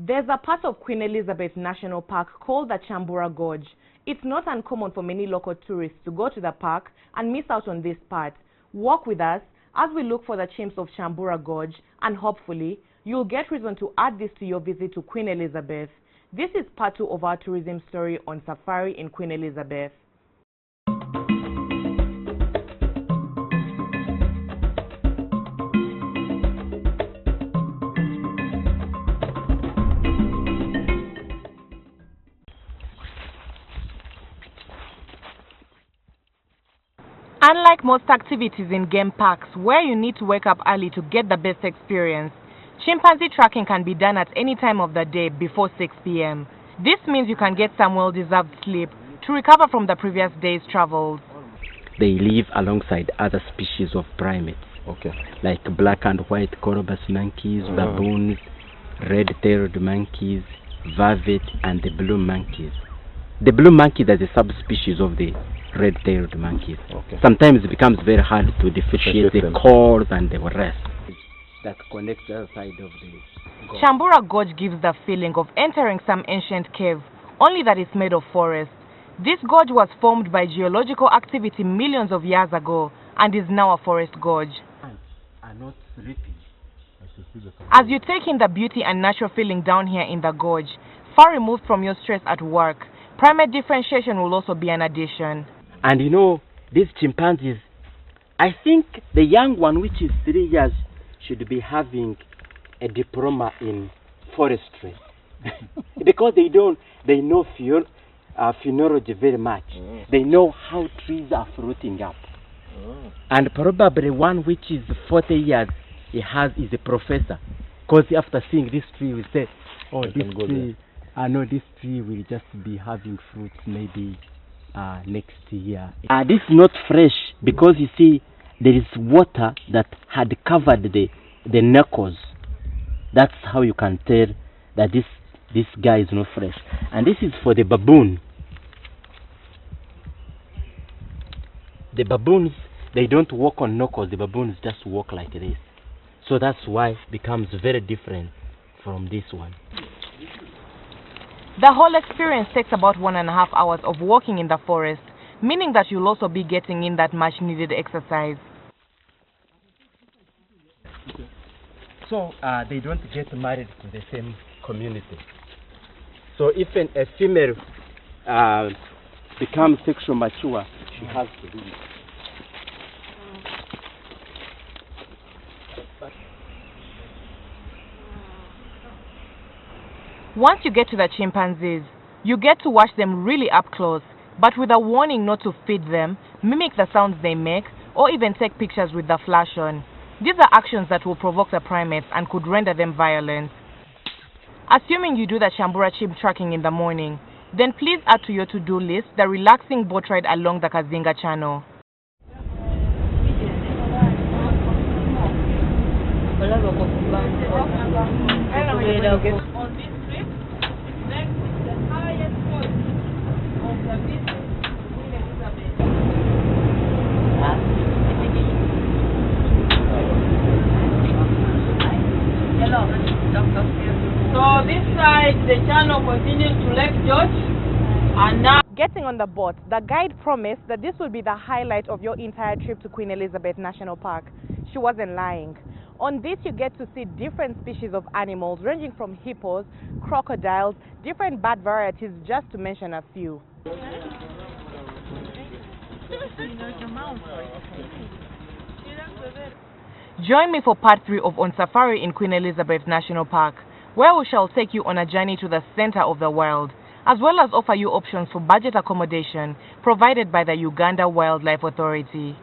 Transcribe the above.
There's a part of Queen Elizabeth National Park called the Kyambura Gorge. It's not uncommon for many local tourists to go to the park and miss out on this part. Walk with us as we look for the chimps of Kyambura Gorge, and hopefully you'll get reason to add this to your visit to Queen Elizabeth. This is part 2 of our tourism story on safari in Queen Elizabeth. Unlike most activities in game parks where you need to wake up early to get the best experience, chimpanzee tracking can be done at any time of the day before 6 p.m. This means you can get some well-deserved sleep to recover from the previous day's travels. They live alongside other species of primates, like black and white colobus monkeys, baboons, red-tailed monkeys, vervet, and the blue monkeys. The blue monkey is a subspecies of the red-tailed monkeys. Sometimes it becomes very hard to differentiate the calls and the rest that connect the other side of the gorge. Kyambura Gorge gives the feeling of entering some ancient cave, only that it's made of forest. This gorge was formed by geological activity millions of years ago and is now a forest gorge. Are not sleeping. As you take in the beauty and natural feeling down here in the gorge, far removed from your stress at work, primate differentiation will also be an addition. And you know, these chimpanzees, I think the young one, which is 3 years, should be having a diploma in forestry. Because they know phenology very much. They know how trees are fruiting up. And probably one which is 40 years, is a professor. Because after seeing this tree, we say, oh, this tree, I know this tree will just be having fruits maybe next year. This is not fresh because you see there is water that had covered the knuckles. That's how you can tell that this guy is not fresh. And this is for the baboon. The baboons, they don't walk on knuckles. The baboons just walk like this. So that's why it becomes very different from this one. The whole experience takes about 1.5 hours of walking in the forest, meaning that you'll also be getting in that much needed exercise. So they don't get married to the same community. So if a female becomes sexually mature, she has to leave. Once you get to the chimpanzees, you get to watch them really up close, but with a warning not to feed them, mimic the sounds they make, or even take pictures with the flash on. These are actions that will provoke the primates and could render them violent. Assuming you do the Kyambura chimp tracking in the morning, then please add to your to-do list the relaxing boat ride along the Kazinga Channel. On this trip, next is the highest point of the visit to Queen Elizabeth. So this side, the channel continues to Lake George, and now getting on the boat, the guide promised that this will be the highlight of your entire trip to Queen Elizabeth National Park. She wasn't lying. On this, you get to see different species of animals ranging from hippos, crocodiles, different bat varieties, just to mention a few. Join me for part 3 of On Safari in Queen Elizabeth National Park, where we shall take you on a journey to the center of the world, as well as offer you options for budget accommodation provided by the Uganda Wildlife Authority.